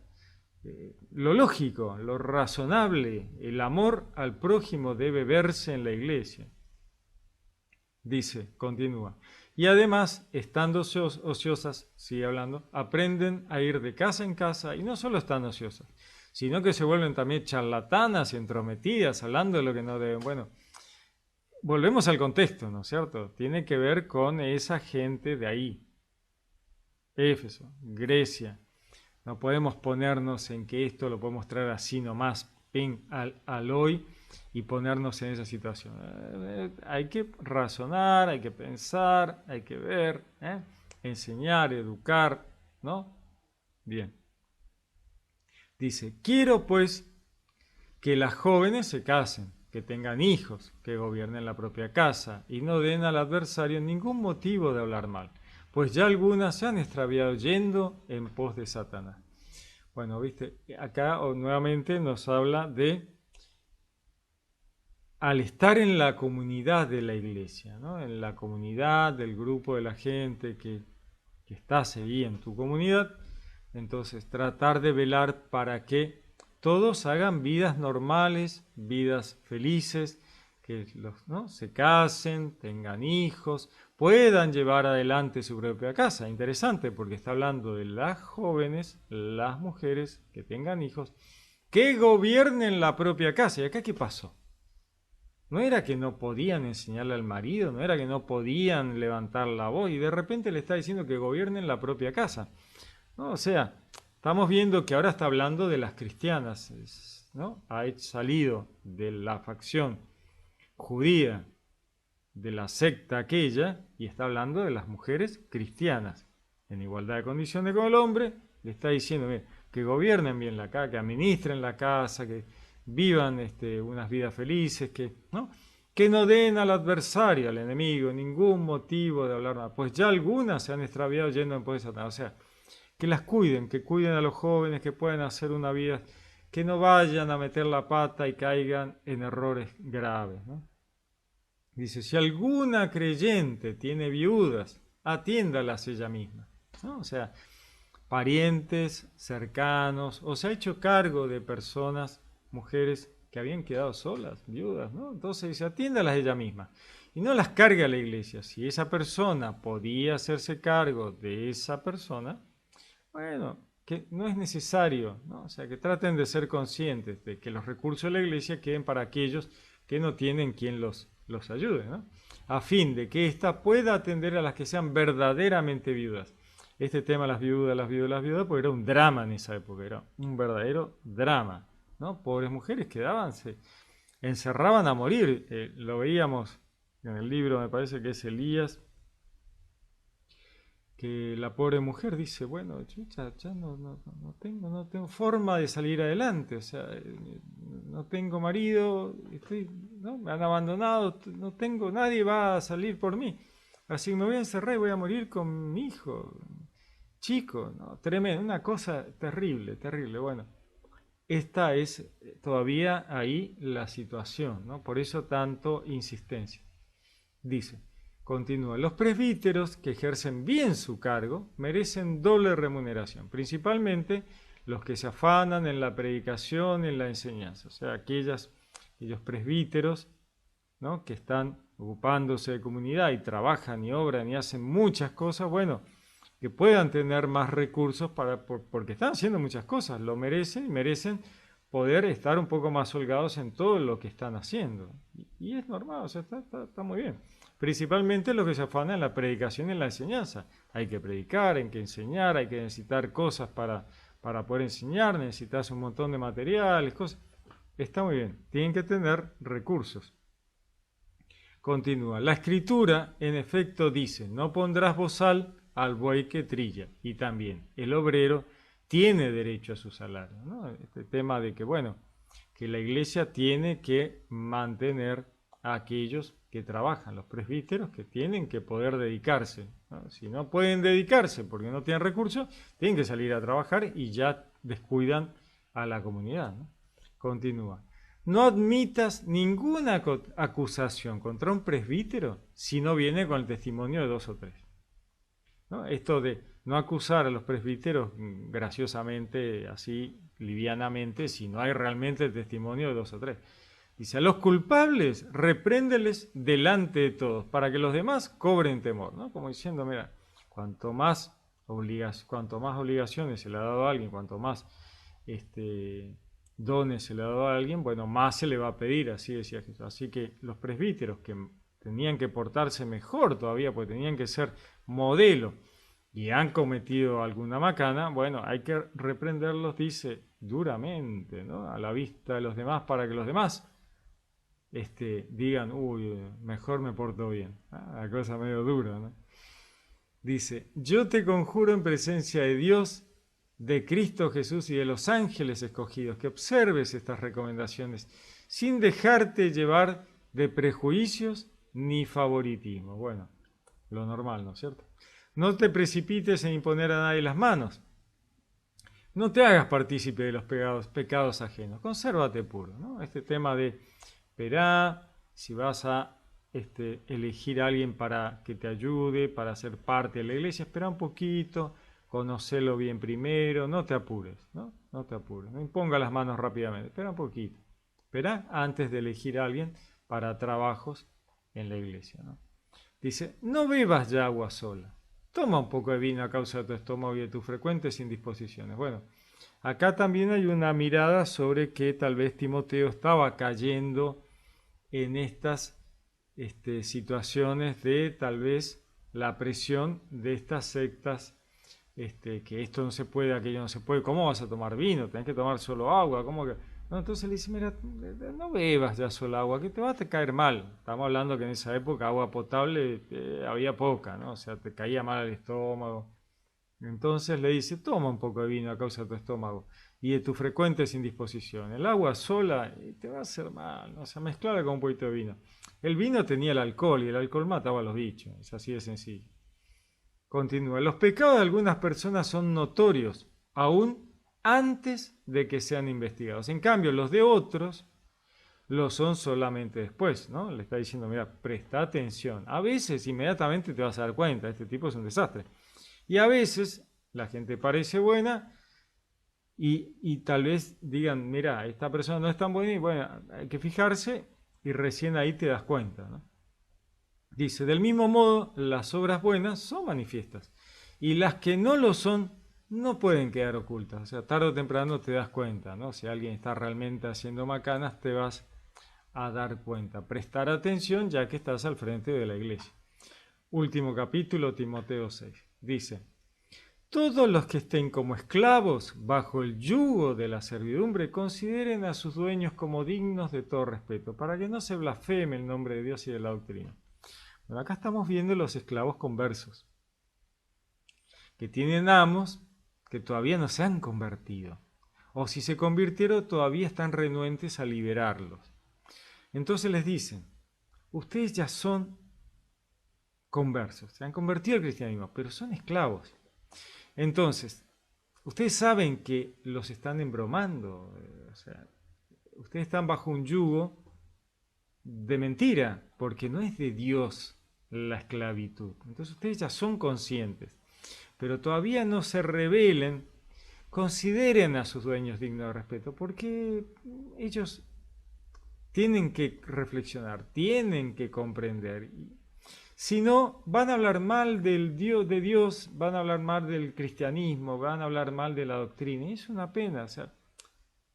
lo lógico, lo razonable, el amor al prójimo debe verse en la iglesia. Dice, continúa. Y además, estando ociosas, sigue hablando, aprenden a ir de casa en casa y no solo están ociosas, sino que se vuelven también charlatanas y entrometidas, hablando de lo que no deben. Bueno, volvemos al contexto, ¿no es cierto? Tiene que ver con esa gente de ahí. Éfeso, Grecia. No podemos ponernos en que esto lo podemos traer así nomás, al hoy, y ponernos en esa situación. Hay que razonar, hay que pensar, hay que ver, enseñar, educar, ¿no? Bien. Dice, quiero pues que las jóvenes se casen, que tengan hijos, que gobiernen la propia casa y no den al adversario ningún motivo de hablar mal, pues ya algunas se han extraviado yendo en pos de Satanás. Bueno, viste, acá nuevamente nos habla de al estar en la comunidad de la iglesia, ¿no? En la comunidad del grupo de la gente que estás ahí en tu comunidad, entonces tratar de velar para que todos hagan vidas normales, vidas felices, que ¿no? se casen, tengan hijos, puedan llevar adelante su propia casa. Interesante porque está hablando de las jóvenes, las mujeres que tengan hijos, que gobiernen la propia casa. ¿Y acá qué pasó? No era que no podían enseñarle al marido, no era que no podían levantar la voz y de repente le está diciendo que gobiernen la propia casa. ¿No? O sea, estamos viendo que ahora está hablando de las cristianas, ¿no? Ha salido de la facción judía, de la secta aquella, y está hablando de las mujeres cristianas, en igualdad de condiciones con el hombre, le está diciendo que gobiernen bien la casa, que administren la casa, que vivan unas vidas felices, que no den al adversario, al enemigo, ningún motivo de hablar nada. Pues ya algunas se han extraviado yendo en pos de Satanás. O sea, que las cuiden, que cuiden a los jóvenes, que puedan hacer una vida, que no vayan a meter la pata y caigan en errores graves, ¿no? Dice, si alguna creyente tiene viudas, atiéndalas ella misma, ¿no? O sea, parientes cercanos, o se ha hecho cargo de personas, mujeres que habían quedado solas, viudas, ¿no? Entonces dice, atiéndalas ella misma y no las cargue a la iglesia. Si esa persona podía hacerse cargo de esa persona, bueno, que no es necesario, ¿no? O sea, que traten de ser conscientes de que los recursos de la iglesia queden para aquellos que no tienen quien los ayude, ¿no? A fin de que ésta pueda atender a las que sean verdaderamente viudas. Este tema, las viudas, las viudas, las viudas, pues era un drama en esa época, era un verdadero drama, ¿no? Pobres mujeres quedaban, se encerraban a morir. Lo veíamos en el libro, me parece que es Elías, que la pobre mujer dice, bueno, chucha, ya no tengo forma de salir adelante, o sea, no tengo marido, ¿no? Me han abandonado, no tengo, nadie va a salir por mí, así que me voy a encerrar y voy a morir con mi hijo, chico, ¿no? Tremendo, una cosa terrible, terrible, bueno. Esta es todavía ahí la situación, ¿no? Por eso tanto insistencia. Dice, continúa, los presbíteros que ejercen bien su cargo merecen doble remuneración, principalmente los que se afanan en la predicación y en la enseñanza, o sea, aquellos presbíteros, ¿no? Que están ocupándose de comunidad y trabajan y obran y hacen muchas cosas, bueno, que puedan tener más recursos porque están haciendo muchas cosas, lo merecen y merecen poder estar un poco más holgados en todo lo que están haciendo. Y es normal, o sea, está muy bien. Principalmente los que se afanan en la predicación y en la enseñanza. Hay que predicar, hay que enseñar, hay que necesitar cosas para poder enseñar, necesitas un montón de materiales, cosas. Está muy bien, tienen que tener recursos. Continúa, la escritura en efecto dice, no pondrás bozal al buey que trilla. Y también el obrero tiene derecho a su salario, ¿no? Este tema de que, bueno, que la iglesia tiene que mantener a aquellos que trabajan, los presbíteros que tienen que poder dedicarse, ¿no? Si no pueden dedicarse porque no tienen recursos, tienen que salir a trabajar y ya descuidan a la comunidad, ¿no? Continúa. No admitas ninguna acusación contra un presbítero si no viene con el testimonio de 2 o 3. ¿No? Esto de no acusar a los presbíteros graciosamente, así livianamente, si no hay realmente el testimonio de 2 o 3. Dice, a los culpables repréndeles delante de todos, para que los demás cobren temor, ¿no? Como diciendo, mira, cuanto más obligaciones se le ha dado a alguien, cuanto más dones se le ha dado a alguien, bueno, más se le va a pedir, así decía Jesús. Así que los presbíteros que tenían que portarse mejor todavía, porque tenían que ser modelo y han cometido alguna macana, bueno, hay que reprenderlos, dice, duramente, ¿no? A la vista de los demás, para que los demás digan, uy, mejor me porto bien. La cosa medio dura, ¿no? Dice, yo te conjuro en presencia de Dios de Cristo Jesús y de los ángeles escogidos, que observes estas recomendaciones sin dejarte llevar de prejuicios ni favoritismo. Bueno, lo normal, ¿no es cierto? No te precipites en imponer a nadie las manos. No te hagas partícipe de los pecados ajenos. Consérvate puro, ¿no? Este tema de, esperá, si vas a elegir a alguien para que te ayude, para ser parte de la iglesia, espera un poquito, conocerlo bien primero, no te apures, ¿no? No te apures, no imponga las manos rápidamente, espera un poquito. Espera antes de elegir a alguien para trabajos en la iglesia, ¿no? Dice, no bebas ya agua sola. Toma un poco de vino a causa de tu estómago y de tus frecuentes indisposiciones. Bueno, acá también hay una mirada sobre que tal vez Timoteo estaba cayendo en estas situaciones de tal vez la presión de estas sectas, que esto no se puede, aquello no se puede. ¿Cómo vas a tomar vino? Tenés que tomar solo agua. ¿Cómo que? No, entonces le dice, mira, no bebas ya solo agua, que te va a caer mal. Estamos hablando que en esa época agua potable había poca, ¿no? O sea, te caía mal el estómago. Entonces le dice, toma un poco de vino a causa de tu estómago y de tus frecuentes indisposiciones. El agua sola te va a hacer mal, ¿no? O sea, mezclala con un poquito de vino. El vino tenía el alcohol y el alcohol mataba a los bichos, es así de sencillo. Continúa, los pecados de algunas personas son notorios, aún antes de que sean investigados. En cambio, los de otros lo son solamente después, ¿no? Le está diciendo, mira, presta atención. A veces inmediatamente te vas a dar cuenta, este tipo es un desastre. Y a veces la gente parece buena y tal vez digan, mira, esta persona no es tan buena y bueno, hay que fijarse y recién ahí te das cuenta, ¿no? Dice, del mismo modo, las obras buenas son manifiestas y las que no lo son no pueden quedar ocultas. O sea, tarde o temprano te das cuenta, ¿no? Si alguien está realmente haciendo macanas, te vas a dar cuenta. Prestar atención ya que estás al frente de la iglesia. Último capítulo, Timoteo 6. Dice, todos los que estén como esclavos bajo el yugo de la servidumbre consideren a sus dueños como dignos de todo respeto, para que no se blasfeme el nombre de Dios y de la doctrina. Bueno, acá estamos viendo los esclavos conversos, que tienen amos que todavía no se han convertido, o si se convirtieron todavía están renuentes a liberarlos. Entonces les dicen, ustedes ya son conversos, se han convertido al cristianismo, pero son esclavos. Entonces, ustedes saben que los están embromando, o sea, ustedes están bajo un yugo de mentira, porque no es de Dios la esclavitud. Entonces ustedes ya son conscientes, pero todavía no se rebelen, consideren a sus dueños dignos de respeto, porque ellos tienen que reflexionar, tienen que comprender. Si no, van a hablar mal del Dios, de Dios, van a hablar mal del cristianismo, van a hablar mal de la doctrina. Y es una pena. O sea,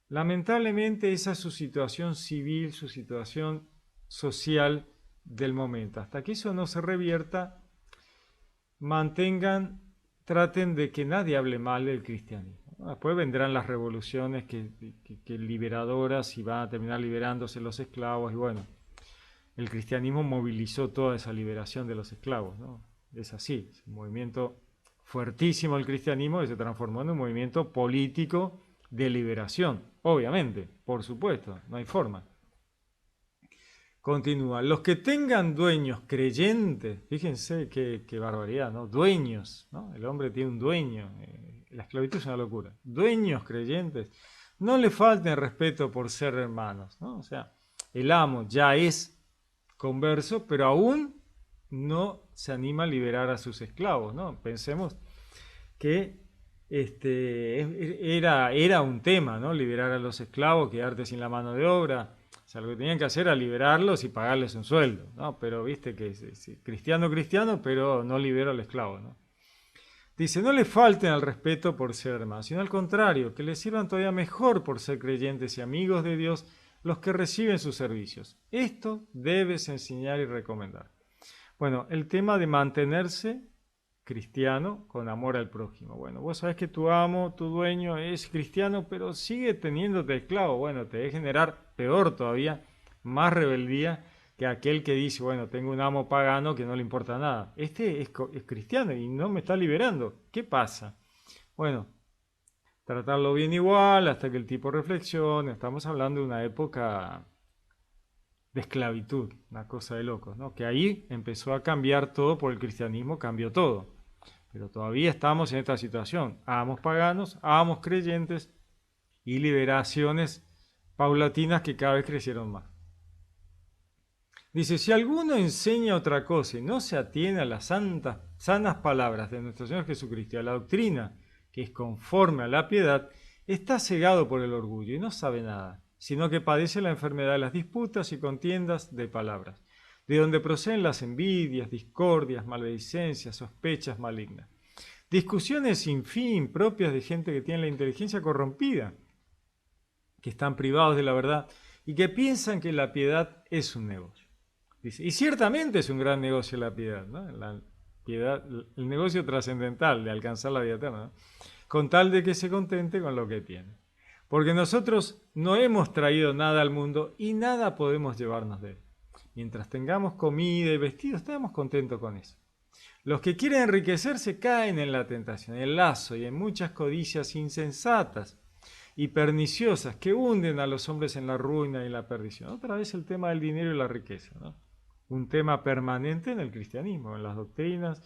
lamentablemente esa es su situación civil, su situación social del momento. Hasta que eso no se revierta, traten de que nadie hable mal del cristianismo. Después vendrán las revoluciones que liberadoras y van a terminar liberándose los esclavos y bueno. El cristianismo movilizó toda esa liberación de los esclavos, ¿no? Es así, es un movimiento fuertísimo el cristianismo que se transformó en un movimiento político de liberación, obviamente, por supuesto, no hay forma. Continúa, los que tengan dueños creyentes, fíjense qué barbaridad, ¿no? Dueños, ¿no? El hombre tiene un dueño, la esclavitud es una locura. Dueños creyentes, no le falten respeto por ser hermanos, ¿no? O sea, el amo ya es converso, pero aún no se anima a liberar a sus esclavos, ¿no? Pensemos que era un tema, ¿no? Liberar a los esclavos, quedarte sin la mano de obra. O sea, lo que tenían que hacer era liberarlos y pagarles un sueldo, ¿no? Pero viste que es cristiano, pero no libero al esclavo, ¿no? Dice, no le falten al respeto por ser hermanos, sino al contrario, que les sirvan todavía mejor por ser creyentes y amigos de Dios los que reciben sus servicios. Esto debes enseñar y recomendar. Bueno, el tema de mantenerse cristiano con amor al prójimo. Bueno, vos sabés que tu amo, tu dueño es cristiano, pero sigue teniéndote esclavo. Bueno, te debe generar peor todavía, más rebeldía que aquel que dice, bueno, tengo un amo pagano que no le importa nada. Este es cristiano y no me está liberando. ¿Qué pasa? Bueno, tratarlo bien igual hasta que el tipo reflexione. Estamos hablando de una época de esclavitud, una cosa de locos, ¿no? Que ahí empezó a cambiar todo, por el cristianismo cambió todo. Pero todavía estamos en esta situación. Habemos paganos, habemos creyentes y liberaciones paulatinas que cada vez crecieron más. Dice, si alguno enseña otra cosa y no se atiene a las sanas palabras de nuestro Señor Jesucristo y a la doctrina que es conforme a la piedad, está cegado por el orgullo y no sabe nada, sino que padece la enfermedad de las disputas y contiendas de palabras, de donde proceden las envidias, discordias, maledicencias, sospechas malignas. Discusiones sin fin propias de gente que tiene la inteligencia corrompida, que están privados de la verdad y que piensan que la piedad es un negocio. Dice, y ciertamente es un gran negocio la piedad, ¿no? La piedad, el negocio trascendental de alcanzar la vida eterna, ¿no? Con tal de que se contente con lo que tiene. Porque nosotros no hemos traído nada al mundo y nada podemos llevarnos de él. Mientras tengamos comida y vestido, estamos contentos con eso. Los que quieren enriquecerse caen en la tentación, en el lazo y en muchas codicias insensatas y perniciosas que hunden a los hombres en la ruina y en la perdición. Otra vez el tema del dinero y la riqueza, ¿no? Un tema permanente en el cristianismo, en las doctrinas,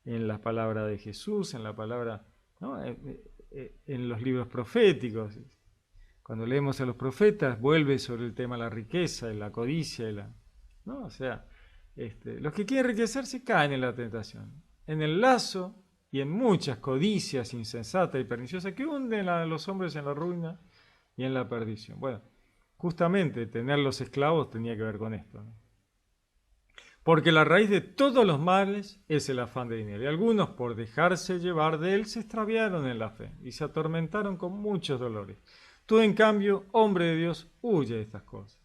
en la palabra de Jesús, en la palabra, ¿no? En los libros proféticos. Cuando leemos a los profetas, vuelve sobre el tema de la riqueza, y la codicia, ¿no? O sea, los que quieren enriquecerse caen en la tentación, en el lazo y en muchas codicias insensatas y perniciosas que hunden a los hombres en la ruina y en la perdición. Bueno, justamente tener los esclavos tenía que ver con esto, ¿no? Porque la raíz de todos los males es el afán de dinero. Y algunos, por dejarse llevar de él, se extraviaron en la fe y se atormentaron con muchos dolores. Tú, en cambio, hombre de Dios, huye de estas cosas.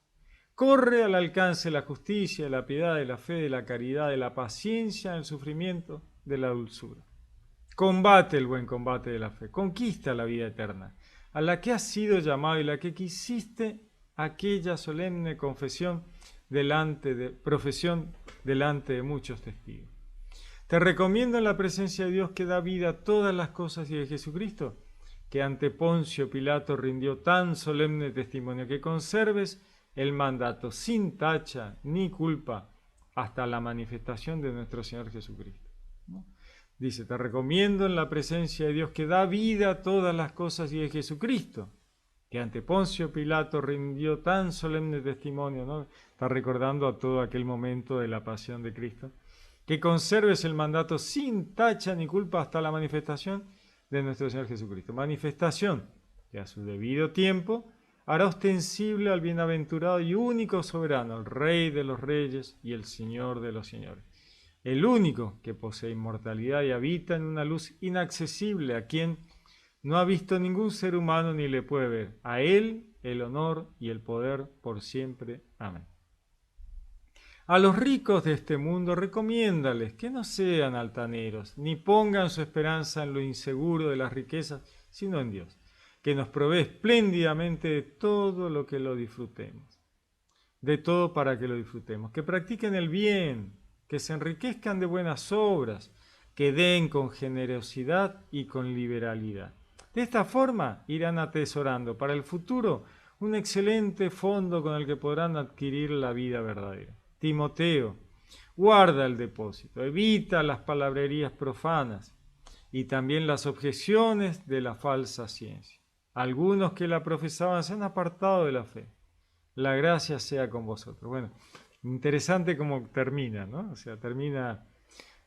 Corre al alcance de la justicia, de la piedad, de la fe, de la caridad, de la paciencia, del sufrimiento, de la dulzura. Combate el buen combate de la fe. Conquista la vida eterna, a la que has sido llamado y la que quisiste aquella solemne confesión profesión delante de muchos testigos. Te recomiendo en la presencia de Dios que da vida a todas las cosas y de Jesucristo, que ante Poncio Pilato rindió tan solemne testimonio, que conserves el mandato sin tacha ni culpa hasta la manifestación de nuestro Señor Jesucristo, ¿no? Dice, te recomiendo en la presencia de Dios que da vida a todas las cosas y de Jesucristo, que ante Poncio Pilato rindió tan solemne testimonio, ¿no? Está recordando a todo aquel momento de la pasión de Cristo, que conserves el mandato sin tacha ni culpa hasta la manifestación de nuestro Señor Jesucristo. Manifestación que a su debido tiempo hará ostensible al bienaventurado y único soberano, el Rey de los reyes y el Señor de los señores. El único que posee inmortalidad y habita en una luz inaccesible, a quien no ha visto ningún ser humano ni le puede ver. A él el honor y el poder por siempre. Amén. A los ricos de este mundo recomiéndales que no sean altaneros, ni pongan su esperanza en lo inseguro de las riquezas, sino en Dios, que nos provee espléndidamente de todo lo que lo disfrutemos. De todo para que lo disfrutemos. Que practiquen el bien, que se enriquezcan de buenas obras, que den con generosidad y con liberalidad. De esta forma irán atesorando para el futuro un excelente fondo con el que podrán adquirir la vida verdadera. Timoteo, guarda el depósito, evita las palabrerías profanas y también las objeciones de la falsa ciencia. Algunos que la profesaban se han apartado de la fe. La gracia sea con vosotros. Bueno, interesante cómo termina, ¿no? O sea, termina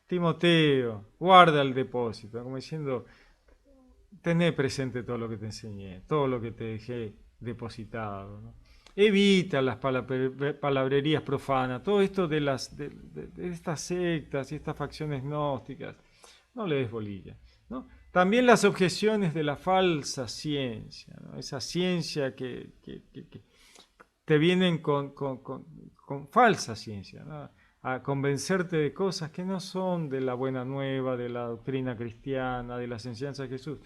Timoteo, guarda el depósito, como diciendo, tené presente todo lo que te enseñé, todo lo que te dejé depositado, ¿no? Evita las palabrerías profanas, todo esto de estas sectas y estas facciones gnósticas, no le des bolilla, ¿no? También las objeciones de la falsa ciencia, ¿no? Esa ciencia que te vienen con falsa ciencia, ¿no? A convencerte de cosas que no son de la buena nueva, de la doctrina cristiana, de las enseñanzas de Jesús.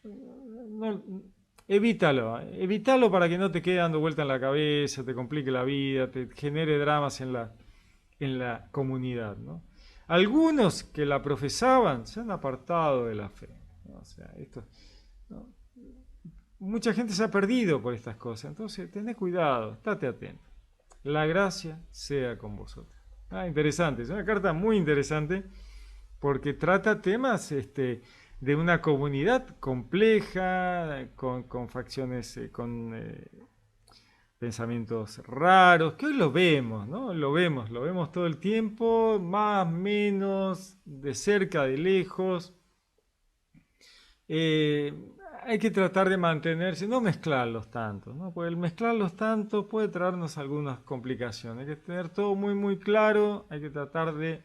No, evítalo para que no te quede dando vuelta en la cabeza, te complique la vida, te genere dramas en la comunidad, ¿no? Algunos que la profesaban se han apartado de la fe, ¿no? O sea, esto, ¿no? mucha gente se ha perdido por estas cosas. Entonces, tened cuidado, estate atento. La gracia sea con vosotros. Interesante, es una carta muy interesante porque trata temas de una comunidad compleja, con facciones, con pensamientos raros, que hoy lo vemos, ¿no? Lo vemos todo el tiempo, más, menos, de cerca, de lejos. Eh, Hay que tratar de mantenerse, no mezclarlos tanto, ¿no? Porque el mezclarlos tanto puede traernos algunas complicaciones. Hay que tener todo muy, muy claro, hay que tratar de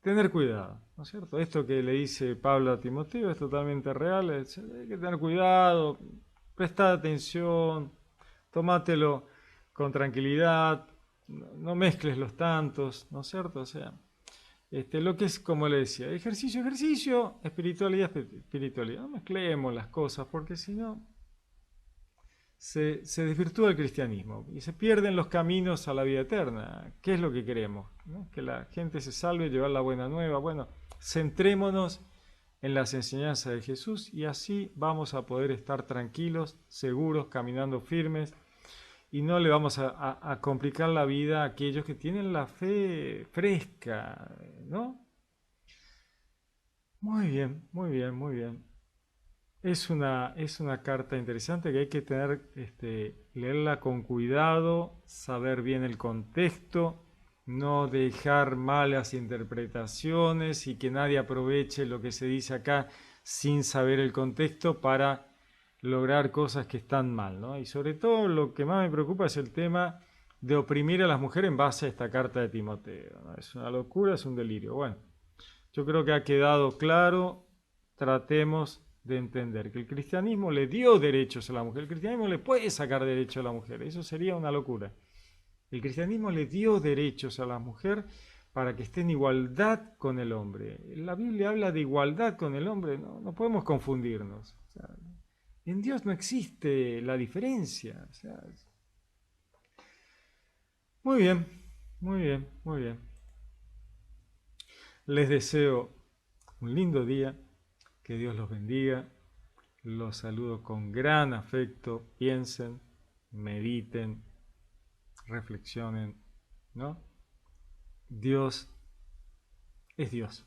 tener cuidado, ¿no es cierto? Esto que le dice Pablo a Timoteo es totalmente real, hay que tener cuidado, prestar atención, tomátelo con tranquilidad, no mezcles los tantos, ¿no es cierto? O sea, lo que es, como le decía, ejercicio, ejercicio, espiritualidad, espiritualidad. No mezclemos las cosas porque si no se desvirtúa el cristianismo y se pierden los caminos a la vida eterna. ¿Qué es lo que queremos? ¿No? Que la gente se salve, llevar la buena nueva. Bueno, centrémonos en las enseñanzas de Jesús y así vamos a poder estar tranquilos, seguros, caminando firmes y no le vamos a complicar la vida a aquellos que tienen la fe fresca, ¿no? Muy bien, muy bien, muy bien. Es una carta interesante que hay que tener, leerla con cuidado, saber bien el contexto, no dejar malas interpretaciones y que nadie aproveche lo que se dice acá sin saber el contexto para lograr cosas que están mal, ¿no? Y sobre todo lo que más me preocupa es el tema de oprimir a las mujeres en base a esta carta de Timoteo, ¿no? Es una locura, es un delirio. Bueno, yo creo que ha quedado claro, tratemos de entender que el cristianismo le dio derechos a la mujer, el cristianismo le puede sacar derechos a la mujer, eso sería una locura. El cristianismo le dio derechos a la mujer para que esté en igualdad con el hombre. La Biblia habla de igualdad con el hombre, no podemos confundirnos. O sea, en Dios no existe la diferencia. O sea, muy bien, muy bien, muy bien. Les deseo un lindo día, que Dios los bendiga. Los saludo con gran afecto. Piensen, mediten, reflexionen, ¿no? Dios es Dios.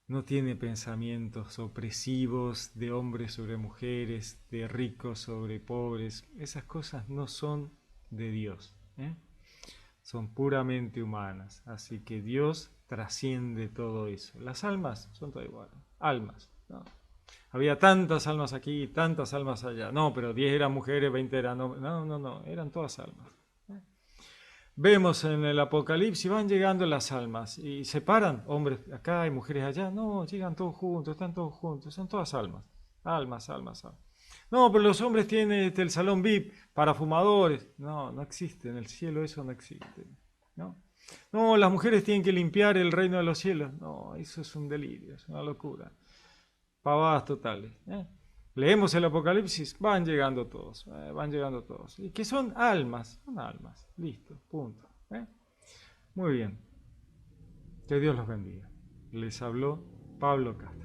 No tiene pensamientos opresivos de hombres sobre mujeres, de ricos sobre pobres. Esas cosas no son de Dios, ¿eh? Son puramente humanas. Así que Dios trasciende todo eso. Las almas son todas iguales. Almas, ¿no? Había tantas almas aquí, tantas almas allá. No, pero 10 eran mujeres, 20 eran hombres. No, eran todas almas. Vemos en el Apocalipsis, van llegando las almas y se paran, hombres acá y mujeres allá. No, llegan todos juntos, están todos juntos, son todas almas. Almas, almas, almas. No, pero los hombres tienen el salón VIP para fumadores. No existe, en el cielo eso no existe. ¿No? No, las mujeres tienen que limpiar el reino de los cielos. No, eso es un delirio, es una locura. Pavadas totales. Leemos el Apocalipsis, van llegando todos. ¿Y qué son? Almas, son almas. Listo, punto. Muy bien. Que Dios los bendiga. Les habló Pablo Castro.